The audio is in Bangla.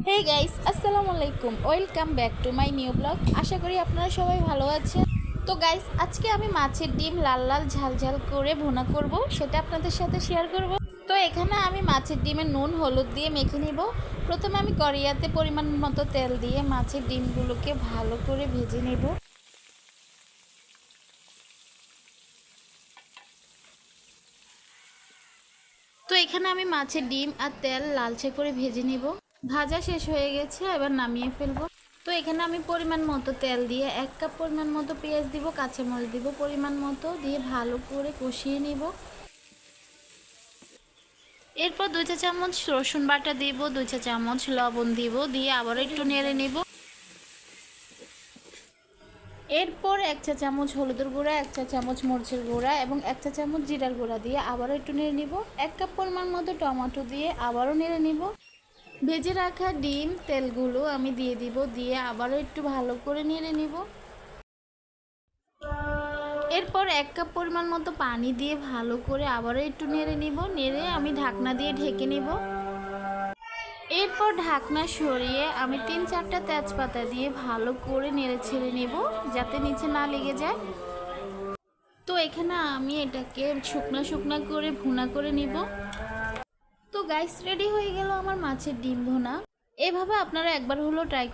হে গাইস, আসসালামু আলাইকুম। Welcome back to my new blog. আশা করি আপনারা সবাই ভালো আছেন। তো গাইস, আজকে আমি মাছের ডিম লাল লাল ঝাল ঝাল করে ভুনা করব, সেটা আপনাদের সাথে শেয়ার করব। তো এখানে আমি মাছের ডিমে নুন হলুদ দিয়ে মেখে নিব। প্রথমে আমি কড়াইতে পরিমাণ মতো তেল দিয়ে মাছের ডিমগুলোকে ভালো করে ভেজে নেব। তো এখানে আমি মাছের ডিম আর তেল লালচে করে ভেজে নেব। ভাজা শেষ হয়ে গেছে, এবার নামিয়ে ফেলবো। তো এখানে আমি পরিমাণ মতো তেল দিয়ে 1 কাপ পরিমাণ মতো পেঁয়াজ দিব, কাঁচামরিচ দিব পরিমাণ মতো, দিয়ে ভালো করে কষিয়ে নিব। এরপর 2 চা চামচ রসুন বাটা দিব, 2 চা চামচ লবণ দিব, দিয়ে আবার একটু নেড়ে নেব। এরপর 1 চা চামচ হলুদের গুঁড়া, 1 চা চামচ মরিচের গুঁড়া এবং 1 চা চামচ জিরার গুঁড়া দিয়ে আবারও একটু নেড়ে নিব। 1 কাপ পরিমাণ মতো টমেটো দিয়ে আবারও নেড়ে নিব। ভেজে রাখা ডিম তেলগুলো আমি দিয়ে দিব, দিয়ে আবারও একটু ভালো করে নেড়ে নিব। এরপর 1 কাপ পরিমাণ মতো পানি দিয়ে ভালো করে আবারও একটু নেড়ে নিব। নেড়ে আমি ঢাকনা দিয়ে ঢেকে নিব। এরপর ঢাকনা সরিয়ে আমি 3-4টা তেজপাতা দিয়ে ভালো করে নেড়ে ছেড়ে নেব, যাতে নিচে না লেগে যায়। তো এখানে আমি এটাকে শুকনা শুকনা করে ভুনা করে নিব। তো গাইস, রেডি হয়ে গেল আমার মাছের ডিম ভুনা। এভাবে আপনারা একবার হলো ট্রাই